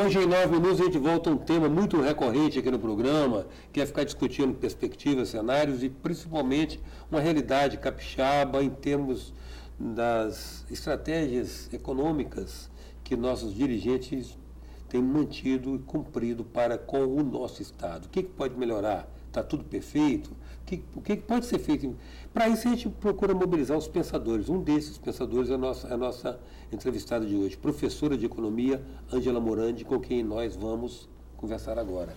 Hoje, em 9 minutos, a gente volta a um tema muito recorrente aqui no programa, que é ficar discutindo perspectivas, cenários e, principalmente, uma realidade capixaba em termos das estratégias econômicas que nossos dirigentes têm mantido e cumprido para com o nosso Estado. O que pode melhorar? Está tudo perfeito? O que pode ser feito? Para isso, a gente procura mobilizar os pensadores. Um desses pensadores é a nossa entrevistada de hoje, professora de Economia, Ângela Morandi, com quem nós vamos conversar agora.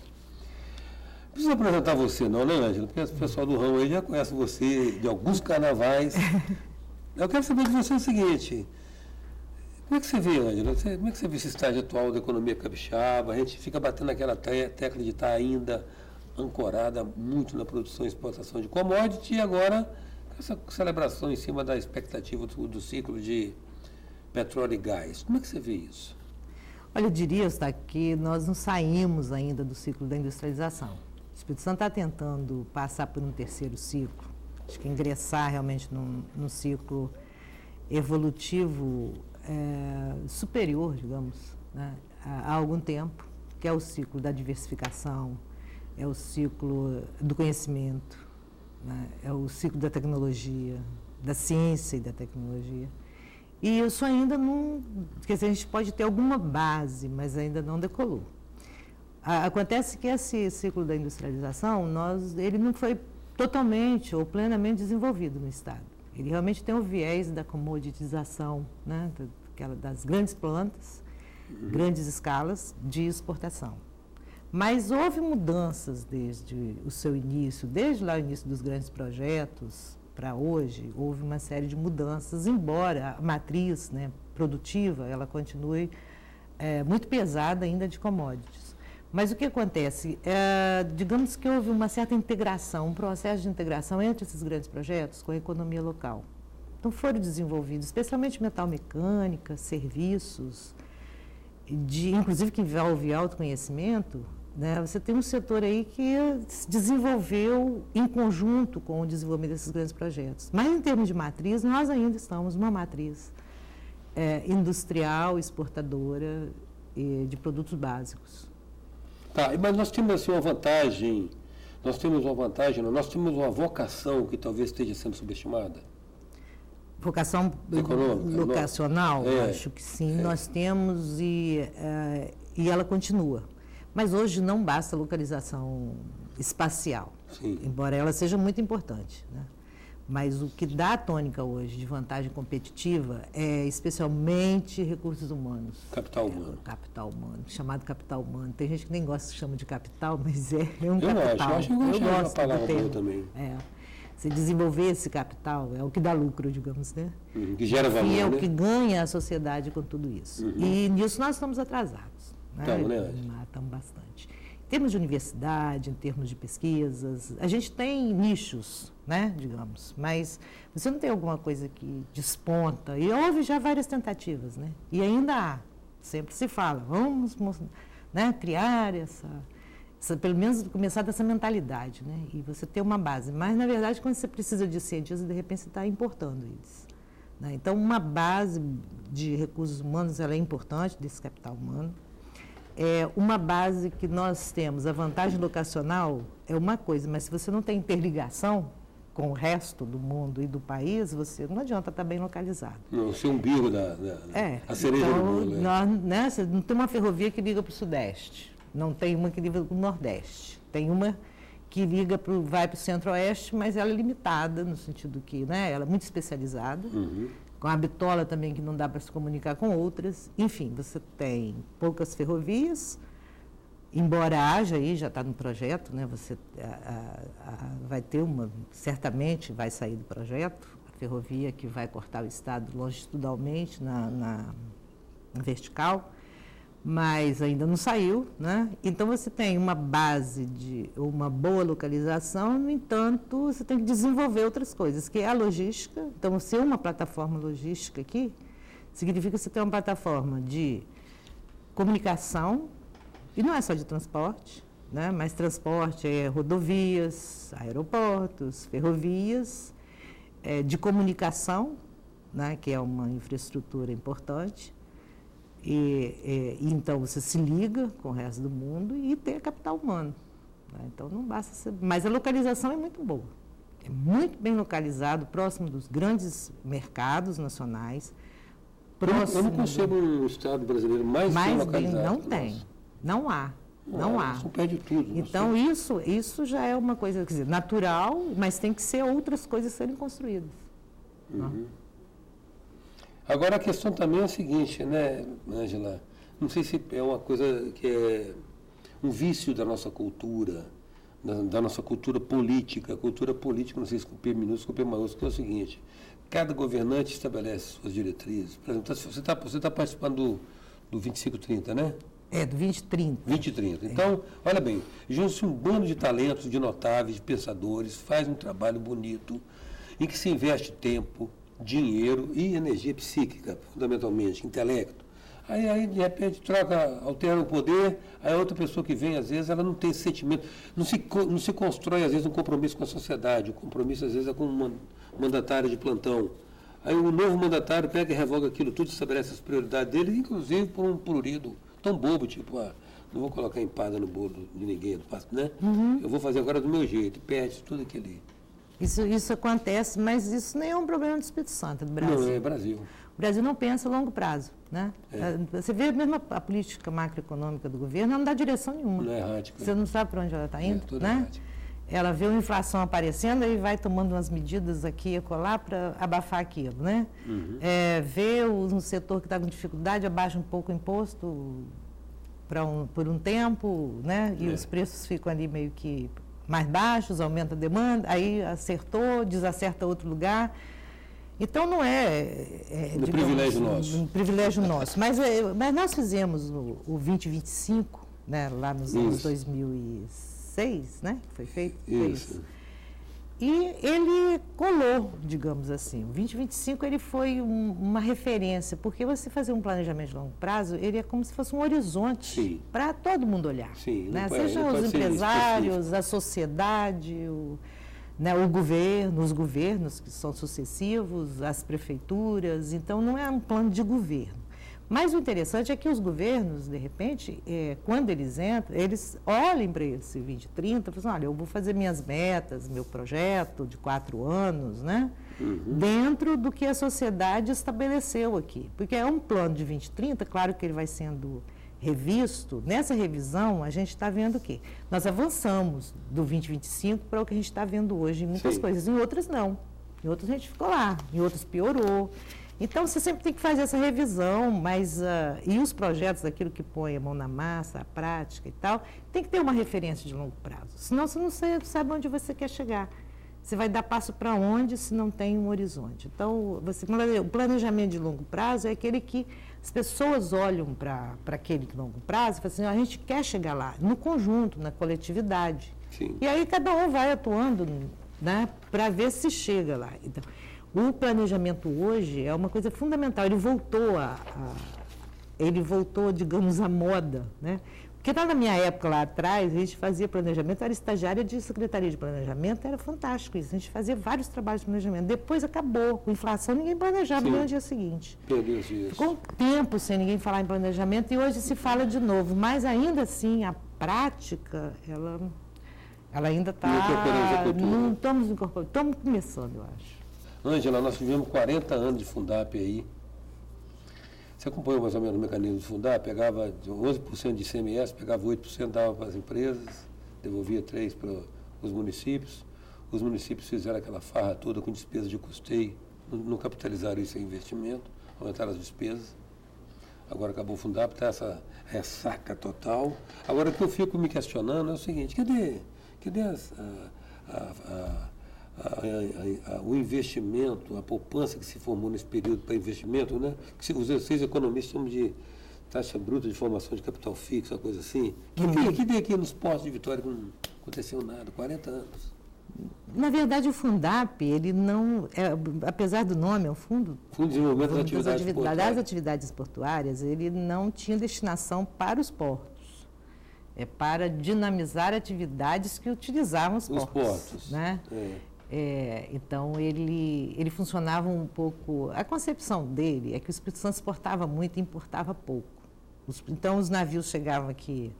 Não preciso apresentar você não, né, Ângela? Porque o pessoal do ramo aí já conhece você de alguns carnavais. Eu quero saber de você o seguinte: como é que você vê, Ângela? Como é que você vê esse estágio atual da economia capixaba? A gente fica batendo naquela tecla de estar ainda ancorada muito na produção e exportação de commodity e agora essa celebração em cima da expectativa do ciclo de petróleo e gás. Como é que você vê isso? Olha, eu diria, que nós não saímos ainda do ciclo da industrialização. O Espírito Santo está tentando passar por um terceiro ciclo, acho que ingressar realmente num ciclo evolutivo superior, digamos, né, há algum tempo, que é o ciclo da diversificação, é o ciclo do conhecimento, né, é o ciclo da tecnologia, da ciência e da tecnologia. E isso ainda não... Quer dizer, a gente pode ter alguma base, mas ainda não decolou. Acontece que esse ciclo da industrialização, ele não foi totalmente ou plenamente desenvolvido no Estado. Ele realmente tem o viés da comoditização, né, das grandes plantas, grandes escalas de exportação. Mas houve mudanças desde o seu início, desde lá o início dos grandes projetos para hoje, houve uma série de mudanças, embora a matriz, né, produtiva, ela continue muito pesada ainda de commodities. Mas o que acontece? Digamos que houve uma certa integração, um processo de integração entre esses grandes projetos com a economia local. Então foram desenvolvidos, especialmente metalmecânica, serviços, inclusive que envolve autoconhecimento, né? Você tem um setor aí que se desenvolveu em conjunto com o desenvolvimento desses grandes projetos. Mas em termos de matriz, nós ainda estamos numa matriz industrial, exportadora de produtos básicos. Tá, mas nós temos assim uma vantagem, nós temos uma vocação que talvez esteja sendo subestimada. Vocação econômica, locacional, acho que sim, nós temos e ela continua. Mas hoje não basta localização espacial, sim, embora ela seja muito importante, né? Mas o que dá a tônica hoje de vantagem competitiva é especialmente recursos humanos. Capital humano. Capital humano, chamado capital humano. Tem gente que nem gosta de chamar de capital, mas é um capital. Eu gosto de palavra boa também. Se desenvolver esse capital é o que dá lucro, digamos, né? Que gera valor, e é né? o que ganha a sociedade com tudo isso. E nisso nós estamos atrasados. Estamos, né? Estamos bastante. Em termos de universidade, em termos de pesquisas, a gente tem nichos, né, digamos, mas você não tem alguma coisa que desponta. E houve já várias tentativas, né? E ainda há. Sempre se fala, vamos, né, criar pelo menos começar dessa mentalidade, né? E você ter uma base. Mas, na verdade, quando você precisa de cientistas, de repente você está importando eles, né? Então, uma base de recursos humanos, ela é importante, desse capital humano. Uma base que nós temos, a vantagem locacional é uma coisa, mas se você não tem interligação com o resto do mundo e do país, você não adianta estar bem localizado. Não, ser umbigo a cereja do bolo. Né, você não tem uma ferrovia que liga para o Sudeste, não tem uma que liga para o Nordeste, tem uma que vai para o Centro-Oeste, mas ela é limitada, no sentido que, né, ela é muito especializada. Com a bitola também, que não dá para se comunicar com outras. Enfim, você tem poucas ferrovias, embora haja aí, já está no projeto, né? Você vai ter certamente vai sair do projeto, a ferrovia que vai cortar o estado longitudinalmente na vertical, mas ainda não saiu, né? Então você tem uma base de uma boa localização, no entanto, você tem que desenvolver outras coisas, que é a logística. Então, ser uma plataforma logística aqui, significa você ter uma plataforma de comunicação, e não é só de transporte, né? Mas transporte é rodovias, aeroportos, ferrovias, de comunicação, né? Que é uma infraestrutura importante, Então, você se liga com o resto do mundo e tem capital humano. Né? Então, não basta ser... Mas a localização é muito boa. É muito bem localizado, próximo dos grandes mercados nacionais. Eu não consigo um estado brasileiro mais bem localizado. Não tem. Não há. Não há. Isso perde tudo. Então, isso já é uma coisa, quer dizer, natural, mas tem que ser outras coisas serem construídas. Uhum. Agora, a questão também é a seguinte, né, Ângela? Não sei se é uma coisa que é um vício da nossa cultura, da nossa cultura política. A cultura política, não sei se com P minúsculo ou P maiúsculo, é o seguinte: cada governante estabelece suas diretrizes. Por exemplo, você tá participando do 2530, né? Do 2030. 2030. Então, olha bem, junta-se um bando de talentos, de notáveis, de pensadores, faz um trabalho bonito, em que se investe tempo, dinheiro e energia psíquica, fundamentalmente, intelecto. Aí de repente, altera o poder, aí a outra pessoa que vem, às vezes, ela não tem esse sentimento, não se constrói, às vezes, um compromisso com a sociedade, o compromisso, às vezes, é com um mandatário de plantão. Aí o novo mandatário pega e revoga aquilo tudo, estabelece as prioridades dele, inclusive por um prurido tão bobo, tipo, não vou colocar empada no bolo de ninguém, né? Uhum. Eu vou fazer agora do meu jeito, perde tudo aquilo. Isso acontece, mas isso nem é um problema do Espírito Santo, do Brasil. Não, é Brasil. O Brasil não pensa a longo prazo, né? Você vê mesmo a política macroeconômica do governo, ela não dá direção nenhuma. Não é errática. Você não sabe para onde ela está indo, né? Errática. Ela vê a inflação aparecendo e vai tomando umas medidas aqui e acolá para abafar aquilo, né? Uhum. Vê um setor que está com dificuldade, abaixa um pouco o imposto por um tempo, né? E os preços ficam ali meio que mais baixos, aumenta a demanda, aí acertou, desacerta outro lugar. Então não digamos, privilégio nosso. Um privilégio nosso. Mas nós fizemos o 2025, né? Lá nos anos 2006, né? Que foi feito. Isso. E ele colou, digamos assim. O 2025 ele foi uma referência, porque você fazer um planejamento de longo prazo, ele é como se fosse um horizonte para todo mundo olhar. Sim, né? Seja os empresários, a sociedade, o governo, os governos que são sucessivos, as prefeituras. Então, não é um plano de governo. Mas o interessante é que os governos, de repente, quando eles entram, eles olhem para esse 2030 e falam, olha, eu vou fazer minhas metas, meu projeto de 4 anos, né? Uhum. Dentro do que a sociedade estabeleceu aqui. Porque é um plano de 2030, claro que ele vai sendo revisto. Nessa revisão, a gente está vendo o quê? Nós avançamos do 2025 para o que a gente está vendo hoje em muitas coisas. Em outras, não. Em outras, a gente ficou lá. Em outras, piorou. Então, você sempre tem que fazer essa revisão, mas e os projetos, daquilo que põe a mão na massa, a prática e tal, tem que ter uma referência de longo prazo. Senão, você não sabe onde você quer chegar. Você vai dar passo para onde se não tem um horizonte. Então, o planejamento de longo prazo é aquele que as pessoas olham para aquele longo prazo e falam assim, a gente quer chegar lá, no conjunto, na coletividade. Sim. E aí cada um vai atuando, né, para ver se chega lá. Então, o planejamento hoje é uma coisa fundamental. Ele voltou, digamos, à moda, né? Porque na minha época lá atrás, a gente fazia planejamento, era estagiária de secretaria de planejamento, era fantástico isso. A gente fazia vários trabalhos de planejamento. Depois acabou, com inflação, ninguém planejava no dia seguinte. Perdeu os dias. Ficou um tempo sem ninguém falar em planejamento e hoje se fala de novo. Mas ainda assim, a prática, ela ainda está... Não estamos incorporando, estamos começando, eu acho. Ângela, nós vivemos 40 anos de Fundap aí. Você acompanhou mais ou menos o mecanismo do Fundap? Pegava 11% de ICMS, pegava 8%, dava para as empresas, devolvia 3% para os municípios. Os municípios fizeram aquela farra toda com despesa de custeio, não capitalizaram isso em investimento, aumentaram as despesas. Agora acabou o Fundap, está essa ressaca total. Agora, o que eu fico me questionando é o seguinte, cadê o investimento, a poupança que se formou nesse período para investimento, né? Que os 6 economistas chamam de taxa bruta de formação de capital fixo, uma coisa assim. Que dê aqui nos postos de Vitória que não aconteceu nada, 40 anos. Na verdade, o Fundap, ele não, apesar do nome, é o Fundo de Desenvolvimento das Atividades Portuárias, ele não tinha destinação para os portos. É para dinamizar atividades que utilizavam os portos. Né? Então, ele funcionava um pouco... A concepção dele é que o Espírito Santo exportava muito e importava pouco. Então, os navios chegavam aqui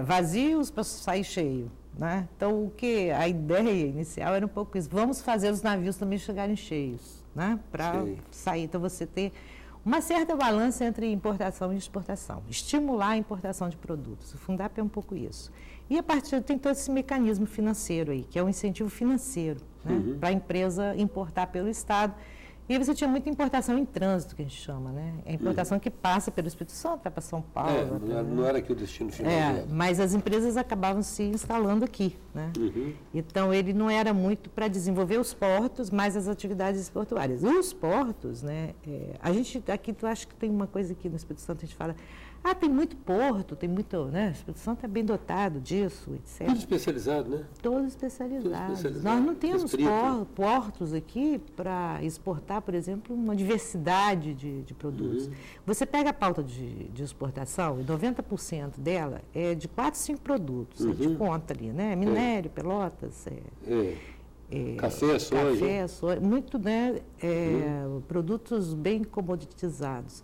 vazios para sair cheio, né? Então, a ideia inicial era um pouco isso. Vamos fazer os navios também chegarem cheios, né? Para sair. Então, você ter uma certa balança entre importação e exportação. Estimular a importação de produtos. O Fundap é um pouco isso. E a partir tem todo esse mecanismo financeiro aí, que é um incentivo financeiro, né? Para a empresa importar pelo Estado. E aí você tinha muita importação em trânsito, que a gente chama, né? É a importação que passa pelo Espírito Santo, vai para São Paulo. Não era aqui o destino final. Mas as empresas acabavam se instalando aqui, né? Então, ele não era muito para desenvolver os portos, mas as atividades portuárias. Os portos, né? A gente, aqui, tu acha que tem uma coisa aqui no Espírito Santo, a gente fala, tem muito porto, tem muito, né? O Espírito Santo é bem dotado disso, etc. Tudo especializado, né? Todos especializados. Nós não temos portos aqui para exportar, por exemplo, uma diversidade de produtos. Você pega a pauta de exportação, e 90% dela é de 4, 5 produtos. A gente conta ali, né? Minério, pelotas, café, soja. Muito, né? Produtos bem comoditizados.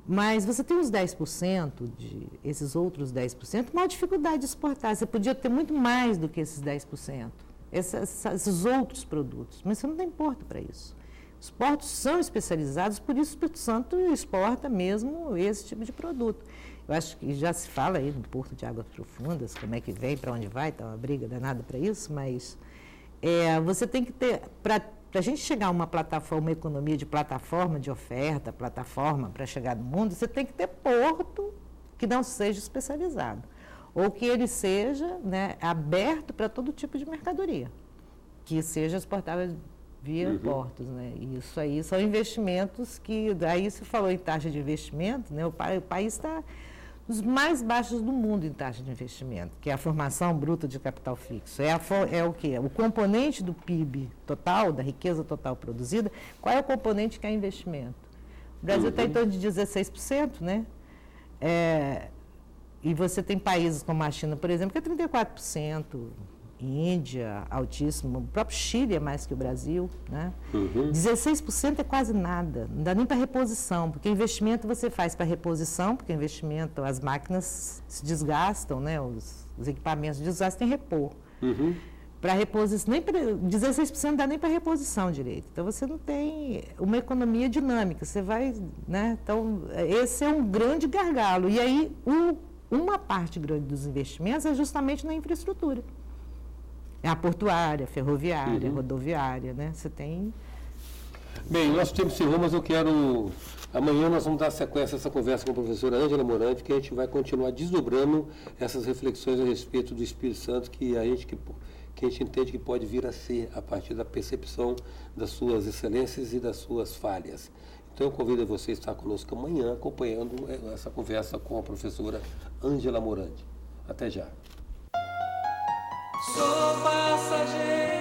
Mas você tem os 10%, esses outros 10%, uma dificuldade de exportar. Você podia ter muito mais do que esses 10%, esses outros produtos, mas você não tem porto para isso. Os portos são especializados, por isso o Espírito Santo exporta mesmo esse tipo de produto. Eu acho que já se fala aí no Porto de Águas Profundas, como é que vem, para onde vai, está uma briga danada para isso, mas você tem que ter... Para a gente chegar a uma plataforma, uma economia de plataforma, de oferta, plataforma para chegar no mundo, você tem que ter porto que não seja especializado. Ou que ele seja, né, aberto para todo tipo de mercadoria, que seja exportável via portos, né? E isso aí são investimentos que, daí se falou em taxa de investimento, né? O país está dos mais baixos do mundo em taxa de investimento, que é a formação bruta de capital fixo. É o quê? O componente do PIB total, da riqueza total produzida, qual é o componente que é investimento? O Brasil está em torno de 16%, né? E você tem países como a China, por exemplo, que é 34%, Índia, altíssimo, o próprio Chile é mais que o Brasil, né? 16% é quase nada, não dá nem para reposição, porque investimento você faz para reposição, porque investimento, as máquinas se desgastam, né? Os equipamentos se desgastam, tem que repor. Para reposição, 16% não dá nem para reposição direito. Então, você não tem uma economia dinâmica, você vai, né? Então, esse é um grande gargalo. E aí, uma parte grande dos investimentos é justamente na infraestrutura. É a portuária, ferroviária, rodoviária, né? Você tem... Bem, nosso tempo se encerrou, mas eu quero... Amanhã nós vamos dar sequência a essa conversa com a professora Ângela Morante, que a gente vai continuar desdobrando essas reflexões a respeito do Espírito Santo que a gente entende que pode vir a ser a partir da percepção das suas excelências e das suas falhas. Então eu convido você a estar conosco amanhã, acompanhando essa conversa com a professora Ângela Morante. Até já. Sou passageiro.